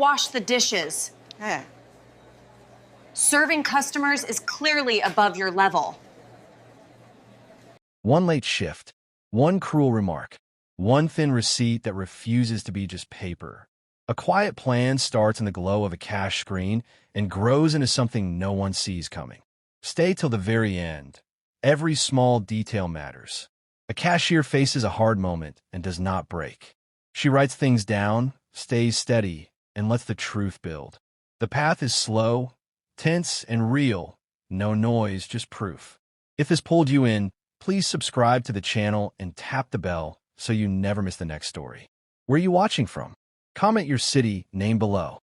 Wash the dishes. Yeah. Serving customers is clearly above your level. One late shift, one cruel remark, one thin receipt that refuses to be just paper. A quiet plan starts in the glow of a cash screen and grows into something no one sees coming. Stay till the very end. Every small detail matters. A cashier faces a hard moment and does not break. She writes things down, stays steady, and lets the truth build. The path is slow, tense, and real. No noise, just proof. If this pulled you in, please subscribe to the channel and tap the bell so you never miss the next story. Where are you watching from? Comment your city name below.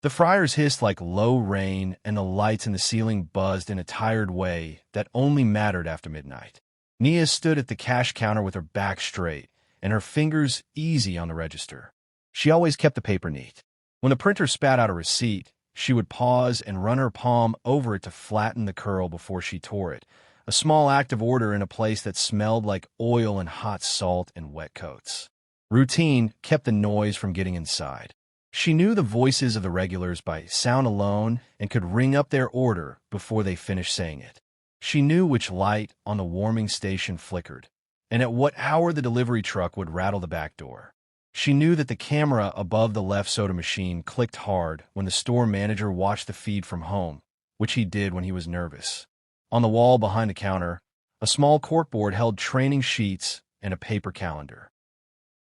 The fryers hissed like low rain, and the lights in the ceiling buzzed in a tired way that only mattered after midnight. Nia stood at the cash counter with her back straight and her fingers easy on the register. She always kept the paper neat. When the printer spat out a receipt, she would pause and run her palm over it to flatten the curl before she tore it, a small act of order in a place that smelled like oil and hot salt and wet coats. Routine kept the noise from getting inside. She knew the voices of the regulars by sound alone and could ring up their order before they finished saying it. She knew which light on the warming station flickered, and at what hour the delivery truck would rattle the back door. She knew that the camera above the left soda machine clicked hard when the store manager watched the feed from home, which he did when he was nervous. On the wall behind the counter, a small corkboard held training sheets and a paper calendar.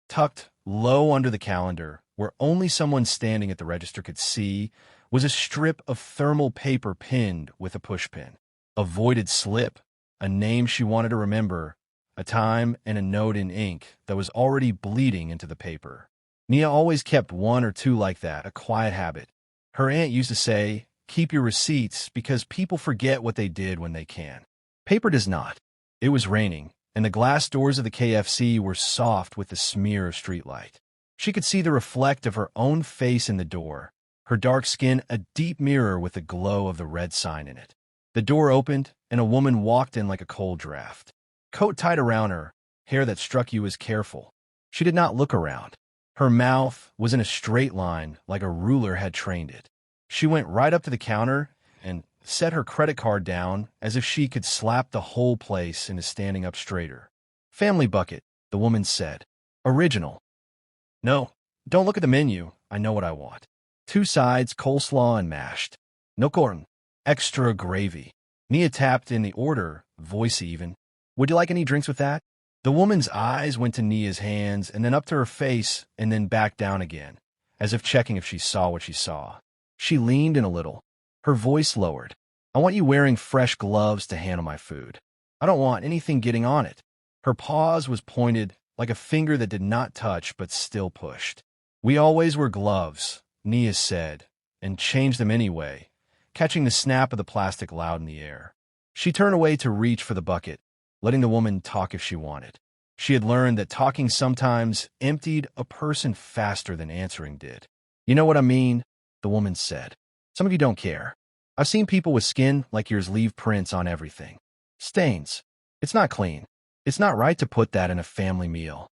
Tucked low under the calendar, where only someone standing at the register could see, was a strip of thermal paper pinned with a pushpin. A voided slip, a name she wanted to remember, a time, and a note in ink that was already bleeding into the paper. Nia always kept one or two like that, a quiet habit. Her aunt used to say, "Keep your receipts because people forget what they did when they can." Paper does not. It was raining, and the glass doors of the KFC were soft with the smear of streetlight. She could see the reflect of her own face in the door, her dark skin a deep mirror with the glow of the red sign in it. The door opened, and a woman walked in like a cold draft. Coat tied around her, hair that struck you as careful. She did not look around. Her mouth was in a straight line like a ruler had trained it. She went right up to the counter and set her credit card down as if she could slap the whole place into standing up straighter. "Family bucket," the woman said. "Original." "No, don't look at the menu. I know what I want. 2 sides, coleslaw, and mashed. No corn. Extra gravy." Nia tapped in the order, voice even. "Would you like any drinks with that?" The woman's eyes went to Nia's hands and then up to her face and then back down again, as if checking if she saw what she saw. She leaned in a little. Her voice lowered. "I want you wearing fresh gloves to handle my food. I don't want anything getting on it." Her pause was pointed, like a finger that did not touch but still pushed. "We always wear gloves," Nia said, and changed them anyway, catching the snap of the plastic loud in the air. She turned away to reach for the bucket, letting the woman talk if she wanted. She had learned that talking sometimes emptied a person faster than answering did. "You know what I mean?" the woman said. "Some of you don't care. I've seen people with skin like yours leave prints on everything. Stains. It's not clean. It's not right to put that in a family meal."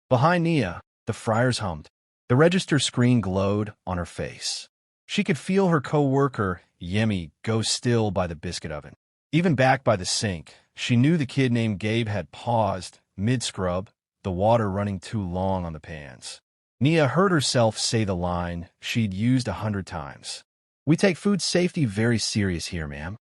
Behind Nia, the fryers hummed. The register screen glowed on her face. She could feel her co-worker, Yemi, go still by the biscuit oven. Even back by the sink, she knew the kid named Gabe had paused, mid-scrub, the water running too long on the pans. Nia heard herself say the line she'd used 100 times. "We take food safety very serious here, ma'am."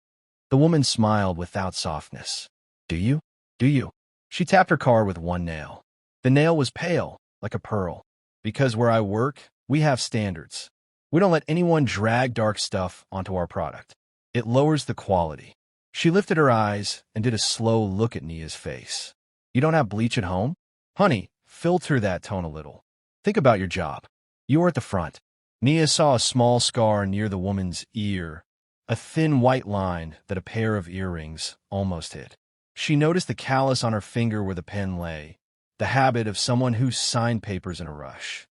The woman smiled without softness. "Do you? Do you?" She tapped her card with one nail. The nail was pale, like a pearl. "Because where I work, we have standards. We don't let anyone drag dark stuff onto our product. It lowers the quality." She lifted her eyes and did a slow look at Nia's face. "You don't have bleach at home? Honey, filter that tone a little. Think about your job. You are at the front." Nia saw a small scar near the woman's ear, a thin white line that a pair of earrings almost hid. She noticed the callus on her finger where the pen lay, the habit of someone who signed papers in a rush.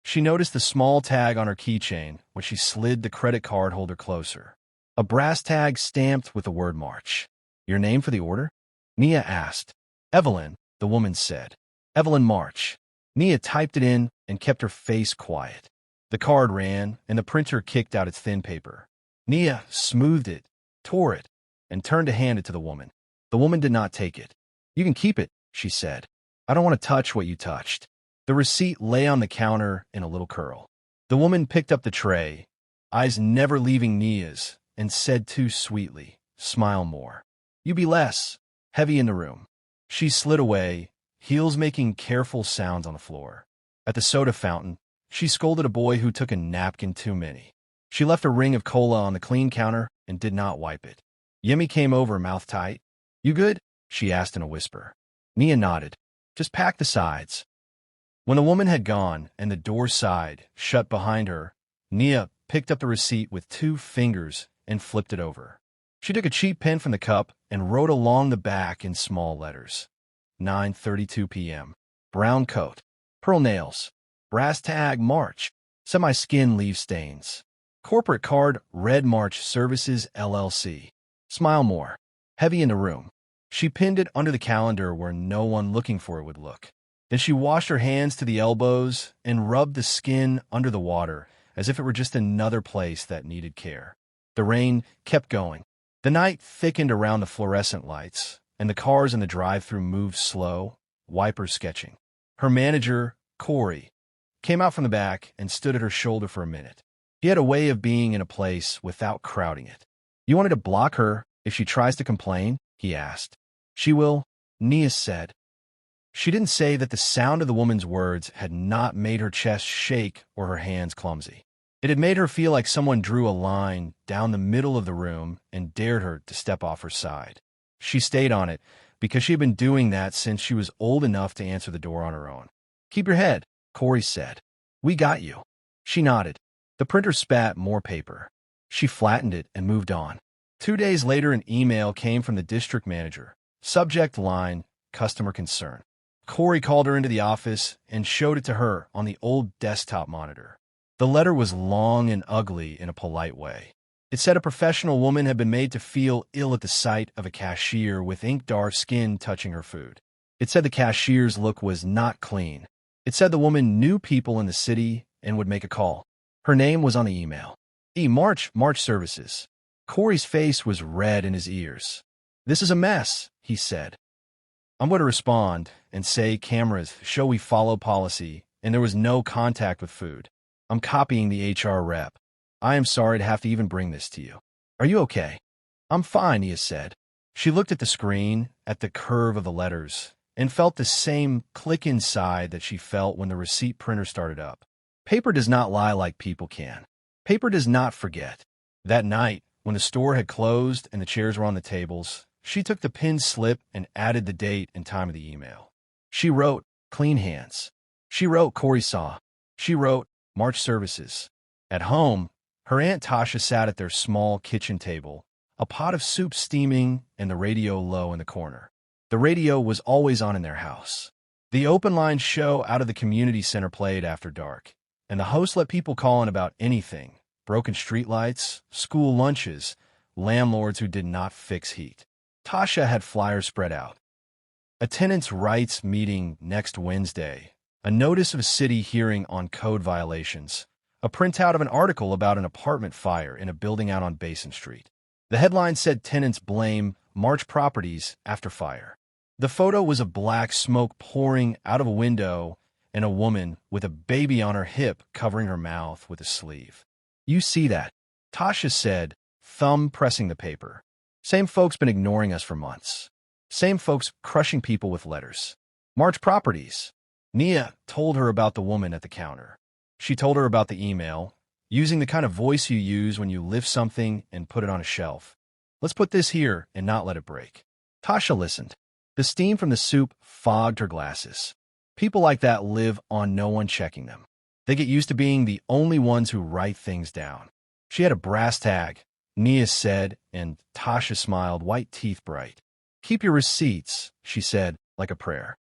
She noticed the small tag on her keychain when she slid the credit card holder closer. A brass tag stamped with the word March. "Your name for the order?" Nia asked. "Evelyn," the woman said. "Evelyn March." Nia typed it in and kept her face quiet. The card ran, and the printer kicked out its thin paper. Nia smoothed it, tore it, and turned to hand it to the woman. The woman did not take it. "You can keep it," she said. "I don't want to touch what you touched." The receipt lay on the counter in a little curl. The woman picked up the tray, eyes never leaving Nia's, and said too sweetly, "Smile more. You be less heavy in the room." She slid away, heels making careful sounds on the floor. At the soda fountain, she scolded a boy who took a napkin too many. She left a ring of cola on the clean counter and did not wipe it. Yemi came over, mouth tight. "You good?" she asked in a whisper. Nia nodded. "Just pack the sides." When the woman had gone and the door side shut behind her, Nia picked up the receipt with 2 fingers and flipped it over. She took a cheap pen from the cup and wrote along the back in small letters. 9:32 p.m. Brown coat. Pearl nails. Brass tag March. Semi-skin leaf stains. Corporate card Red March Services LLC. Smile more. Heavy in the room. She pinned it under the calendar where no one looking for it would look. Then she washed her hands to the elbows and rubbed the skin under the water as if it were just another place that needed care. The rain kept going. The night thickened around the fluorescent lights, and the cars in the drive-thru moved slow, wipers sketching. Her manager, Corey, came out from the back and stood at her shoulder for a minute. He had a way of being in a place without crowding it. "You wanted to block her if she tries to complain?" he asked. "She will," Nia said. She didn't say that the sound of the woman's words had not made her chest shake or her hands clumsy. It had made her feel like someone drew a line down the middle of the room and dared her to step off her side. She stayed on it because she had been doing that since she was old enough to answer the door on her own. "Keep your head," Corey said. "We got you." She nodded. The printer spat more paper. She flattened it and moved on. 2 days later, an email came from the district manager. Subject line, customer concern. Corey called her into the office and showed it to her on the old desktop monitor. The letter was long and ugly in a polite way. It said a professional woman had been made to feel ill at the sight of a cashier with ink-dark skin touching her food. It said the cashier's look was not clean. It said the woman knew people in the city and would make a call. Her name was on the email. March Services. Corey's face was red in his ears. "This is a mess," he said. "I'm going to respond and say cameras show we follow policy and there was no contact with food. I'm copying the HR rep. I am sorry to have to even bring this to you. Are you okay?" "I'm fine," Nia said. She looked at the screen, at the curve of the letters, and felt the same click inside that she felt when the receipt printer started up. Paper does not lie like people can. Paper does not forget. That night, when the store had closed and the chairs were on the tables, she took the pinned slip and added the date and time of the email. She wrote, "Clean hands." She wrote, "Corey saw." She wrote, "March Services." At home, her Aunt Tasha sat at their small kitchen table, a pot of soup steaming and the radio low in the corner. The radio was always on in their house. The open-line show out of the community center played after dark, and the host let people call in about anything: broken streetlights, school lunches, landlords who did not fix heat. Tasha had flyers spread out. A tenants' rights meeting next Wednesday, a notice of a city hearing on code violations, a printout of an article about an apartment fire in a building out on Basin Street. The headline said tenants blame March Properties after fire. The photo was of black smoke pouring out of a window and a woman with a baby on her hip covering her mouth with a sleeve. "You see that?" Tasha said, thumb pressing the paper. "Same folks been ignoring us for months. Same folks crushing people with letters. March Properties." Nia told her about the woman at the counter. She told her about the email, using the kind of voice you use when you lift something and put it on a shelf. "Let's put this here and not let it break." Tasha listened. The steam from the soup fogged her glasses. People like that live on no one checking them. They get used to being the only ones who write things down. She had a brass tag, Nia said, and Tasha smiled, white teeth bright. "Keep your receipts," she said, like a prayer.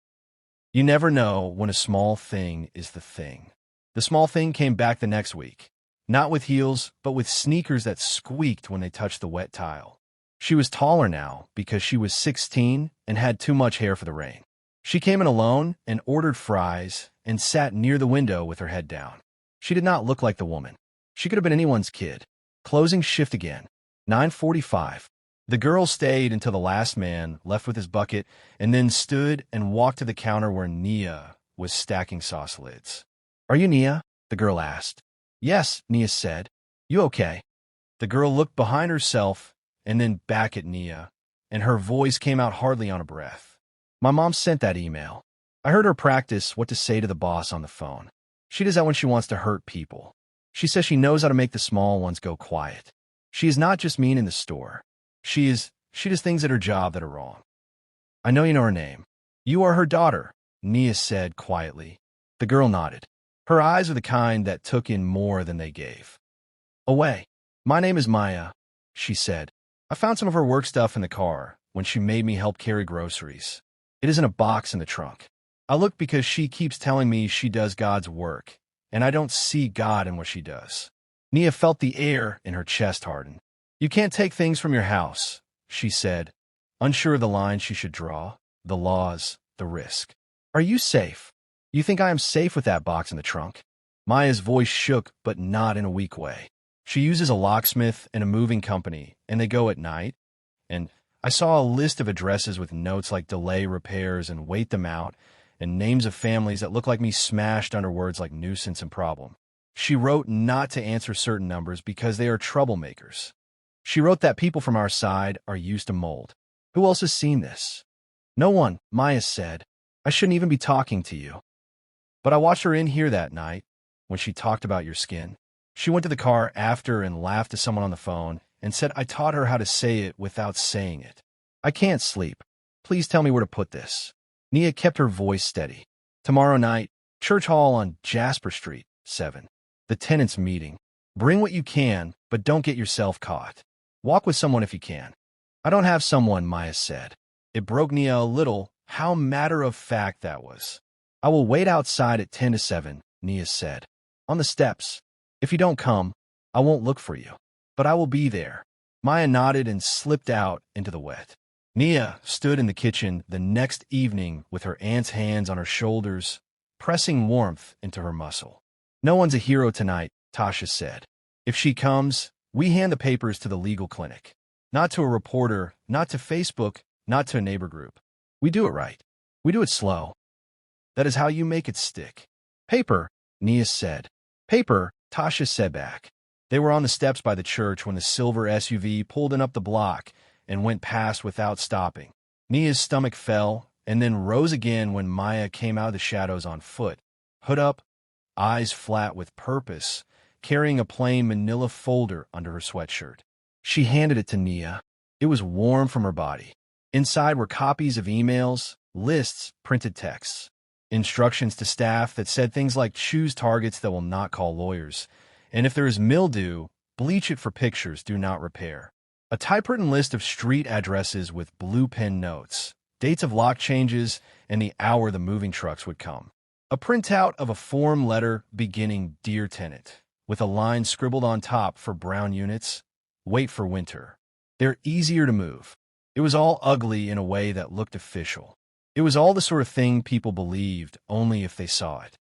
You never know when a small thing is the thing. The small thing came back the next week, not with heels, but with sneakers that squeaked when they touched the wet tile. She was taller now because she was 16 and had too much hair for the rain. She came in alone and ordered fries and sat near the window with her head down. She did not look like the woman. She could have been anyone's kid. Closing shift again. 9:45. The girl stayed until the last man left with his bucket and then stood and walked to the counter where Nia was stacking sauce lids. "Are you Nia?" the girl asked. "Yes," Nia said. "You okay?" The girl looked behind herself and then back at Nia, and her voice came out hardly on a breath. "My mom sent that email. I heard her practice what to say to the boss on the phone. She does that when she wants to hurt people. She says she knows how to make the small ones go quiet. She is not just mean in the store. She does things at her job that are wrong." "I know you know her name. You are her daughter," Nia said quietly. The girl nodded. Her eyes were the kind that took in more than they gave. "Away. My name is Maya," she said. "I found some of her work stuff in the car when she made me help carry groceries. It is in a box in the trunk. I looked because she keeps telling me she does God's work, and I don't see God in what she does." Nia felt the air in her chest harden. "You can't take things from your house," she said, unsure of the line she should draw, the laws, the risk. "Are you safe? You think I am safe with that box in the trunk?" Maya's voice shook, but not in a weak way. "She uses a locksmith and a moving company, and they go at night. And I saw a list of addresses with notes like delay repairs and wait them out, and names of families that look like me smashed under words like nuisance and problem. She wrote not to answer certain numbers because they are troublemakers. She wrote that people from our side are used to mold. Who else has seen this?" "No one," Maya said. "I shouldn't even be talking to you. But I watched her in here that night when she talked about your skin. She went to the car after and laughed to someone on the phone and said I taught her how to say it without saying it. I can't sleep. Please tell me where to put this." Nia kept her voice steady. "Tomorrow night, Church Hall on Jasper Street, 7. The tenants' meeting. Bring what you can, but don't get yourself caught. Walk with someone if you can." "I don't have someone," Maya said. It broke Nia a little how matter-of-fact that was. "I will wait outside at 10 to 7, Nia said. "On the steps. If you don't come, I won't look for you. But I will be there." Maya nodded and slipped out into the wet. Nia stood in the kitchen the next evening with her aunt's hands on her shoulders, pressing warmth into her muscle. "No one's a hero tonight," Tasha said. "If she comes, we hand the papers to the legal clinic. Not to a reporter, not to Facebook, not to a neighbor group. We do it right. We do it slow. That is how you make it stick." "Paper," Nia said. "Paper," Tasha said back. They were on the steps by the church when the silver SUV pulled in up the block and went past without stopping. Nia's stomach fell and then rose again when Maya came out of the shadows on foot, hood up, eyes flat with purpose, carrying a plain manila folder under her sweatshirt. She handed it to Nia. It was warm from her body. Inside were copies of emails, lists, printed texts, instructions to staff that said things like choose targets that will not call lawyers, and if there is mildew, bleach it for pictures, do not repair. A typewritten list of street addresses with blue pen notes, dates of lock changes, and the hour the moving trucks would come. A printout of a form letter beginning Dear Tenant, with a line scribbled on top for brown units, wait for winter. They're easier to move. It was all ugly in a way that looked official. It was all the sort of thing people believed only if they saw it.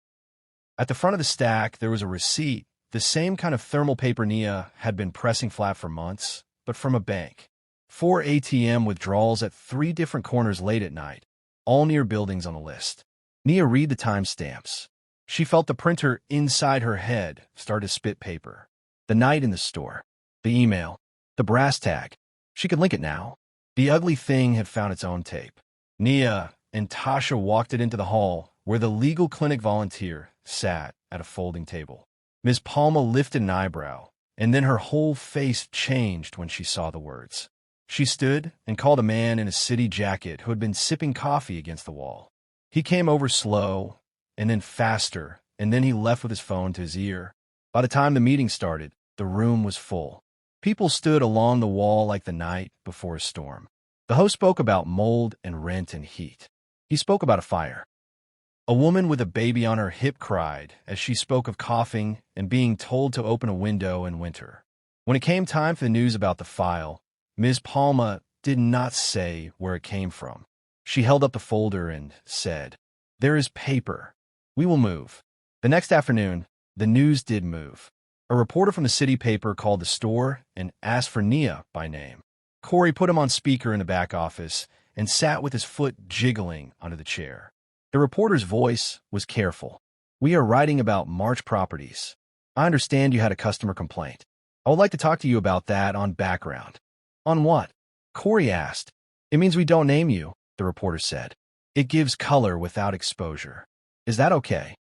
At the front of the stack, there was a receipt, the same kind of thermal paper Nia had been pressing flat for months, but from a bank. 4 ATM withdrawals at 3 different corners late at night, all near buildings on the list. Nia read the timestamps. She felt the printer inside her head start to spit paper. The night in the store. The email. The brass tag. She could link it now. The ugly thing had found its own tape. Nia and Tasha walked it into the hall where the legal clinic volunteer sat at a folding table. Ms. Palma lifted an eyebrow, and then her whole face changed when she saw the words. She stood and called a man in a city jacket who had been sipping coffee against the wall. He came over slow, and then faster, and then he left with his phone to his ear. By the time the meeting started, the room was full. People stood along the wall like the night before a storm. The host spoke about mold and rent and heat. He spoke about a fire. A woman with a baby on her hip cried as she spoke of coughing and being told to open a window in winter. When it came time for the news about the file, Ms. Palma did not say where it came from. She held up the folder and said, "There is paper. We will move." The next afternoon, The news did move. A reporter from the city paper called the store and asked for Nia by name. Corey put him on speaker in the back office and sat with his foot jiggling under the chair. The reporter's voice was careful. "We are writing about March properties. I understand you had a customer complaint. I would like to talk to you about that on background." "On what?" Corey asked. "It means we don't name you," the reporter said. "It gives color without exposure. Is that okay?"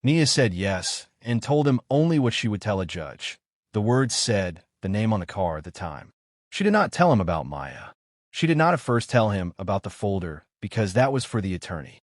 Nia said yes and told him only what she would tell a judge. The words said the name on the car at the time. She did not tell him about Maya. She did not at first tell him about the folder because that was for the attorney.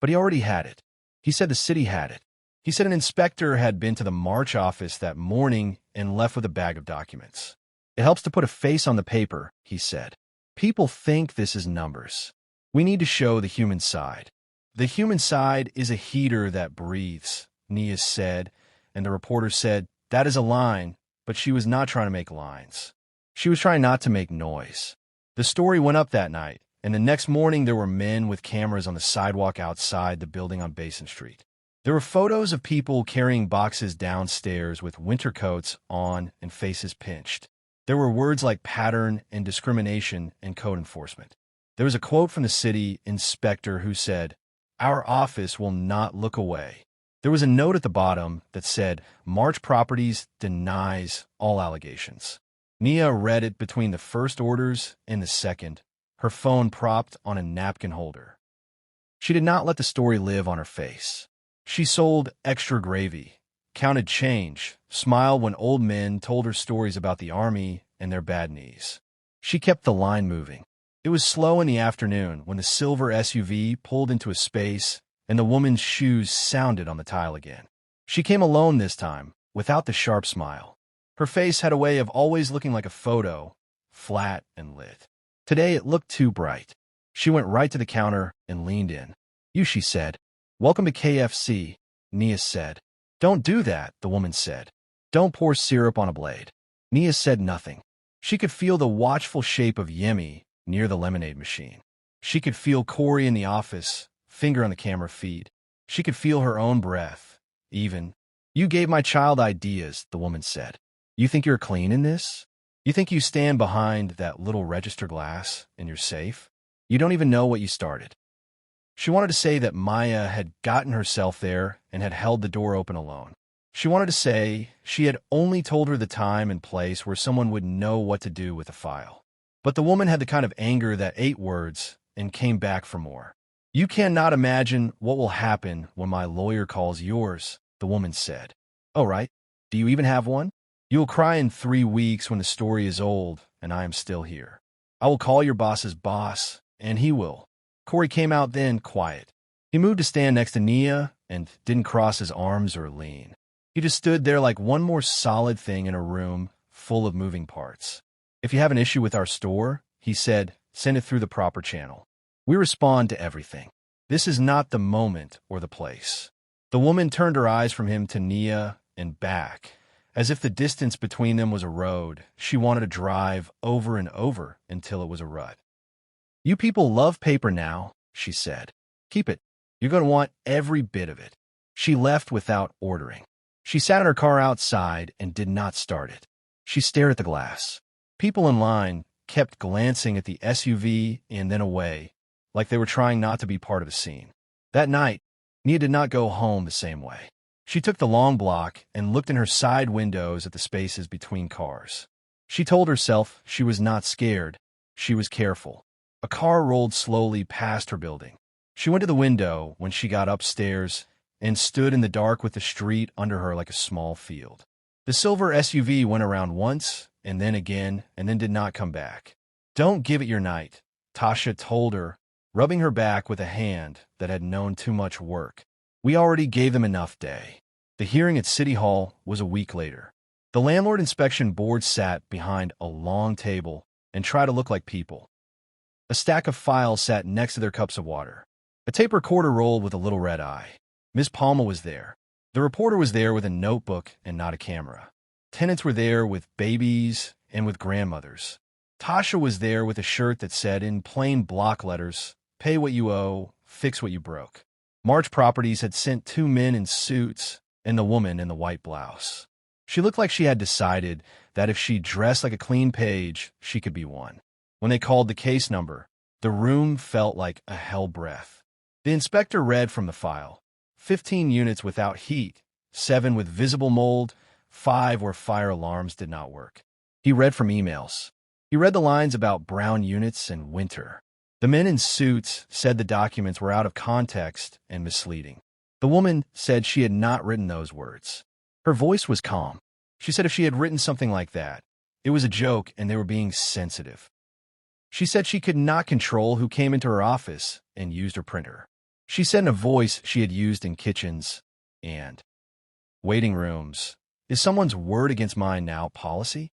But he already had it. He said the city had it. He said an inspector had been to the March office that morning and left with a bag of documents. "It helps to put a face on the paper," he said. "People think this is numbers. We need to show the human side." "The human side is a heater that breathes," Nia said, and the reporter said, "That is a line," but she was not trying to make lines. She was trying not to make noise. The story went up that night, and the next morning there were men with cameras on the sidewalk outside the building on Basin Street. There were photos of people carrying boxes downstairs with winter coats on and faces pinched. There were words like pattern and discrimination and code enforcement. There was a quote from the city inspector who said, "Our office will not look away." There was a note at the bottom that said, "March Properties denies all allegations." Nia read it between the first orders and the second, her phone propped on a napkin holder. She did not let the story live on her face. She sold extra gravy, counted change, smiled when old men told her stories about the army and their bad knees. She kept the line moving. It was slow in the afternoon when the silver SUV pulled into a space and the woman's shoes sounded on the tile again. She came alone this time, without the sharp smile. Her face had a way of always looking like a photo, flat and lit. Today it looked too bright. She went right to the counter and leaned in. "You," she said. "Welcome to KFC," Nia said. "Don't do that," the woman said. "Don't pour syrup on a blade." Nia said nothing. She could feel the watchful shape of Yemi near the lemonade machine. She could feel Corey in the office, finger on the camera feed. She could feel her own breath, even. "You gave my child ideas," the woman said. "You think you're clean in this? You think you stand behind that little register glass and you're safe? You don't even know what you started." She wanted to say that Maya had gotten herself there and had held the door open alone. She wanted to say she had only told her the time and place where someone would know what to do with the file. But the woman had the kind of anger that ate words and came back for more. "You cannot imagine what will happen when my lawyer calls yours," the woman said. "Oh, right. Do you even have one? You will cry in 3 weeks when the story is old and I am still here. I will call your boss's boss, and he will." Corey came out then, quiet. He moved to stand next to Nia and didn't cross his arms or lean. He just stood there like one more solid thing in a room full of moving parts. "If you have an issue with our store," he said, "send it through the proper channel. We respond to everything. This is not the moment or the place." The woman turned her eyes from him to Nia and back, as if the distance between them was a road she wanted to drive over and over until it was a rut. "You people love paper now," she said. "Keep it. You're going to want every bit of it." She left without ordering. She sat in her car outside and did not start it. She stared at the glass. People in line kept glancing at the SUV and then away, like they were trying not to be part of the scene. That night, Nia did not go home the same way. She took the long block and looked in her side windows at the spaces between cars. She told herself she was not scared. She was careful. A car rolled slowly past her building. She went to the window when she got upstairs and stood in the dark with the street under her like a small field. The silver SUV went around once and then again and then did not come back. "Don't give it your night," Tasha told her, rubbing her back with a hand that had known too much work. "We already gave them enough day." The hearing at City Hall was a week later. The landlord inspection board sat behind a long table and tried to look like people. A stack of files sat next to their cups of water. A tape recorder rolled with a little red eye. Miss Palma was there. The reporter was there with a notebook and not a camera. Tenants were there with babies and with grandmothers. Tasha was there with a shirt that said in plain block letters, "Pay what you owe, fix what you broke." March Properties had sent 2 men in suits, and the woman in the white blouse. She looked like she had decided that if she dressed like a clean page, she could be one. When they called the case number, the room felt like a hell breath. The inspector read from the file: 15 units without heat, 7 with visible mold, 5 where fire alarms did not work. He read from emails. He read the lines about brown units and winter. The men in suits said the documents were out of context and misleading. The woman said she had not written those words. Her voice was calm. She said if she had written something like that, it was a joke and they were being sensitive. She said she could not control who came into her office and used her printer. She said in a voice she had used in kitchens and waiting rooms, "Is someone's word against mine now policy?"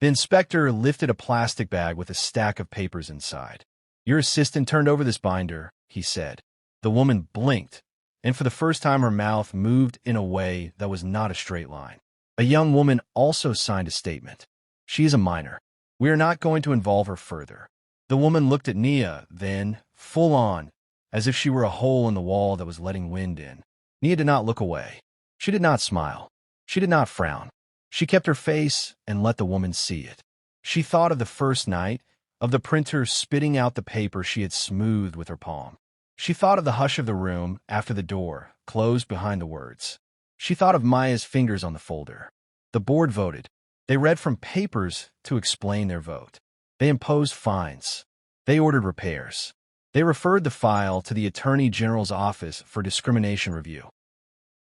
The inspector lifted a plastic bag with a stack of papers inside. "Your assistant turned over this binder," he said. The woman blinked, and for the first time her mouth moved in a way that was not a straight line. A young woman also signed a statement. "She is a minor. We are not going to involve her further." The woman looked at Nia, then, full on, as if she were a hole in the wall that was letting wind in. Nia did not look away. She did not smile. She did not frown. She kept her face and let the woman see it. She thought of the first night, of the printer spitting out the paper she had smoothed with her palm. She thought of the hush of the room after the door closed behind the words. She thought of Maya's fingers on the folder. The board voted. They read from papers to explain their vote. They imposed fines. They ordered repairs. They referred the file to the Attorney General's office for discrimination review.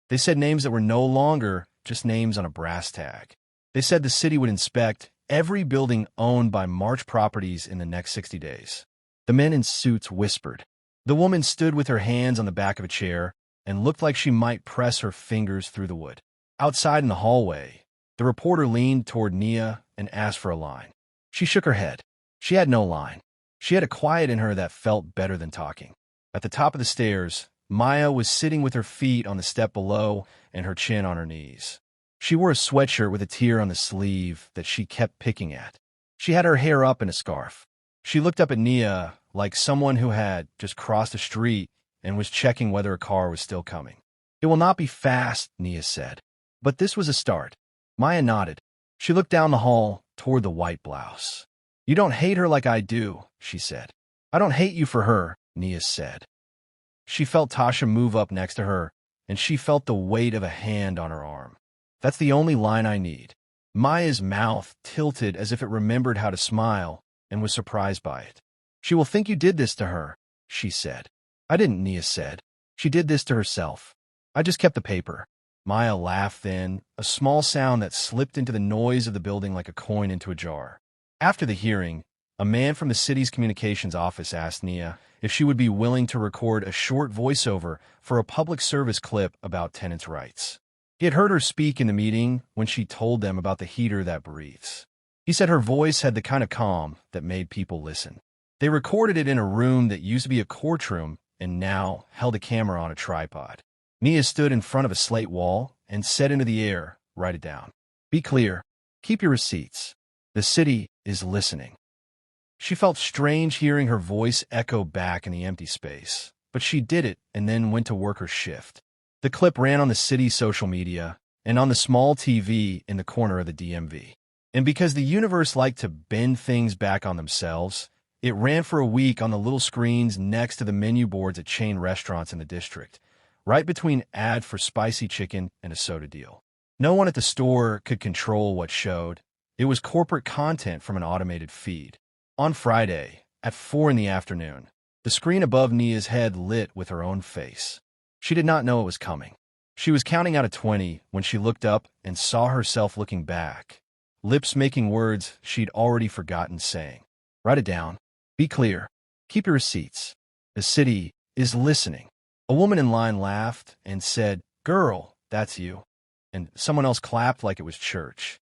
They said names that were no longer just names on a brass tag. They said the city would inspect every building owned by March Properties in the next 60 days. The men in suits whispered. The woman stood with her hands on the back of a chair and looked like she might press her fingers through the wood. Outside in the hallway, the reporter leaned toward Nia and asked for a line. She shook her head. She had no line. She had a quiet in her that felt better than talking. At the top of the stairs, Maya was sitting with her feet on the step below and her chin on her knees. She wore a sweatshirt with a tear on the sleeve that she kept picking at. She had her hair up in a scarf. She looked up at Nia like someone who had just crossed a street and was checking whether a car was still coming. "It will not be fast," Nia said. But this was a start. Maya nodded. She looked down the hall toward the white blouse. "You don't hate her like I do," she said. "I don't hate you for her," Nia said. She felt Tasha move up next to her, and she felt the weight of a hand on her arm. "That's the only line I need." Maya's mouth tilted as if it remembered how to smile and was surprised by it. "She will think you did this to her," she said. "I didn't," Nia said. "She did this to herself. I just kept the paper." Maya laughed then, a small sound that slipped into the noise of the building like a coin into a jar. After the hearing, a man from the city's communications office asked Nia if she would be willing to record a short voiceover for a public service clip about tenants' rights. He had heard her speak in the meeting when she told them about the heater that breathes. He said her voice had the kind of calm that made people listen. They recorded it in a room that used to be a courtroom and now held a camera on a tripod. Nia stood in front of a slate wall and said into the air, "Write it down. Be clear. Keep your receipts. The city is listening." She felt strange hearing her voice echo back in the empty space, but she did it and then went to work her shift. The clip ran on the city's social media and on the small TV in the corner of the DMV. And because the universe liked to bend things back on themselves, it ran for a week on the little screens next to the menu boards at chain restaurants in the district, right between ad for spicy chicken and a soda deal. No one at the store could control what showed. It was corporate content from an automated feed. On Friday, at 4 in the afternoon, the screen above Nia's head lit with her own face. She did not know it was coming. She was counting out of 20 when she looked up and saw herself looking back, lips making words she'd already forgotten saying. "Write it down. Be clear. Keep your receipts. The city is listening." A woman in line laughed and said, "Girl, that's you." And someone else clapped like it was church.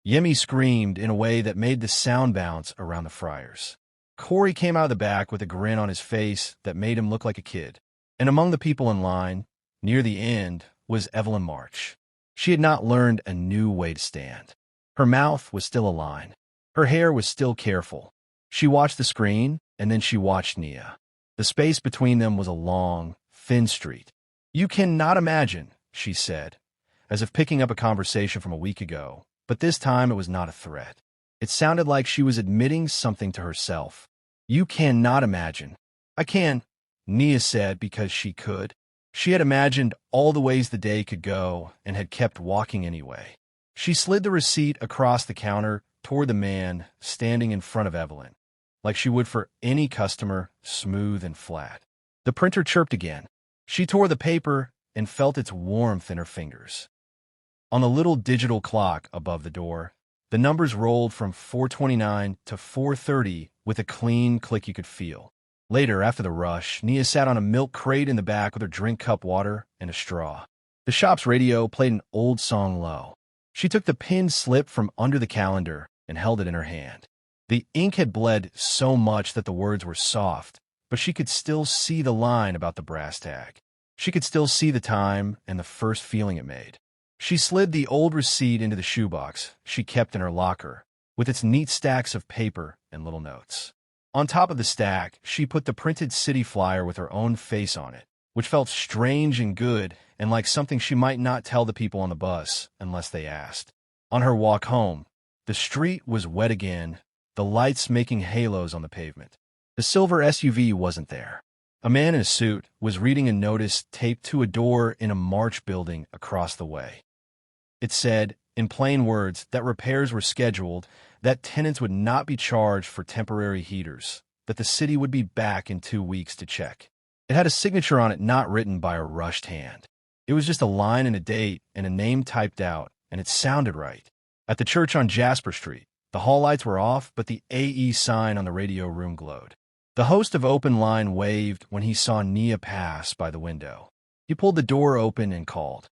Yemi screamed in a way that made the sound bounce around the fryers. Corey came out of the back with a grin on his face that made him look like a kid. And among the people in line, near the end, was Evelyn March. She had not learned a new way to stand. Her mouth was still a line. Her hair was still careful. She watched the screen, and then she watched Nia. The space between them was a long, thin street. "You cannot imagine," she said, as if picking up a conversation from a week ago, but this time it was not a threat. It sounded like she was admitting something to herself. "You cannot imagine." "I can," Nia said because she could. She had imagined all the ways the day could go and had kept walking anyway. She slid the receipt across the counter toward the man standing in front of Evelyn, like she would for any customer, smooth and flat. The printer chirped again. She tore the paper and felt its warmth in her fingers. On the little digital clock above the door, the numbers rolled from 4:29 to 4:30 with a clean click you could feel. Later, after the rush, Nia sat on a milk crate in the back with her drink cup water and a straw. The shop's radio played an old song low. She took the pinned slip from under the calendar and held it in her hand. The ink had bled so much that the words were soft, but she could still see the line about the brass tag. She could still see the time and the first feeling it made. She slid the old receipt into the shoebox she kept in her locker, with its neat stacks of paper and little notes. On top of the stack, she put the printed city flyer with her own face on it, which felt strange and good and like something she might not tell the people on the bus unless they asked. On her walk home, the street was wet again, the lights making halos on the pavement. The silver SUV wasn't there. A man in a suit was reading a notice taped to a door in a March building across the way. It said, in plain words, that repairs were scheduled, that tenants would not be charged for temporary heaters, that the city would be back in 2 weeks to check. It had a signature on it not written by a rushed hand. It was just a line and a date and a name typed out, and it sounded right. At the church on Jasper Street, the hall lights were off, but the AE sign on the radio room glowed. The host of Open Line waved when he saw Nia pass by the window. He pulled the door open and called,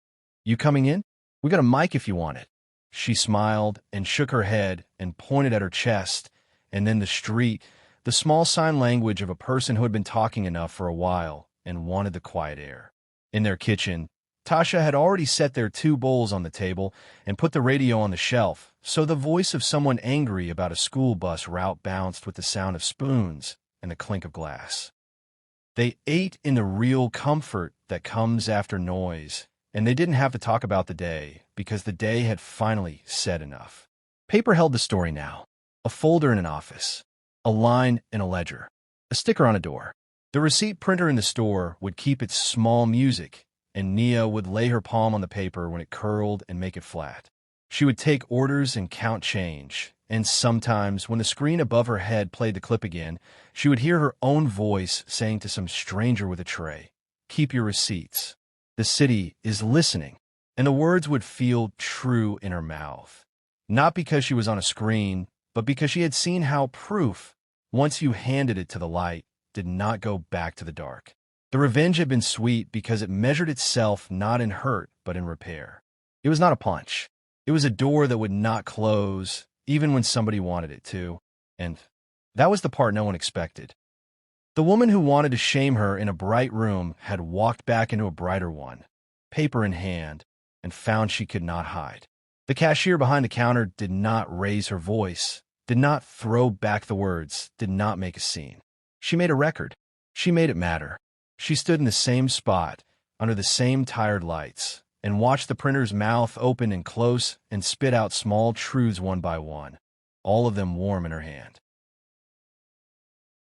"You coming in? We got a mic if you want it." She smiled and shook her head and pointed at her chest, and then the street, the small sign language of a person who had been talking enough for a while and wanted the quiet air. In their kitchen, Tasha had already set their 2 bowls on the table and put the radio on the shelf, so the voice of someone angry about a school bus route bounced with the sound of spoons and the clink of glass. They ate in the real comfort that comes after noise, and they didn't have to talk about the day because the day had finally said enough. Paper held the story now. A folder in an office, a line in a ledger, a sticker on a door. The receipt printer in the store would keep its small music, and Nia would lay her palm on the paper when it curled and make it flat. She would take orders and count change, and sometimes, when the screen above her head played the clip again, she would hear her own voice saying to some stranger with a tray, "Keep your receipts. The city is listening," and the words would feel true in her mouth. Not because she was on a screen, but because she had seen how proof, once you handed it to the light, did not go back to the dark. The revenge had been sweet because it measured itself not in hurt, but in repair. It was not a punch. It was a door that would not close, even when somebody wanted it to, and that was the part no one expected. The woman who wanted to shame her in a bright room had walked back into a brighter one, paper in hand, and found she could not hide. The cashier behind the counter did not raise her voice, did not throw back the words, did not make a scene. She made a record. She made it matter. She stood in the same spot, under the same tired lights, and watched the printer's mouth open and close and spit out small truths one by one, all of them warm in her hand.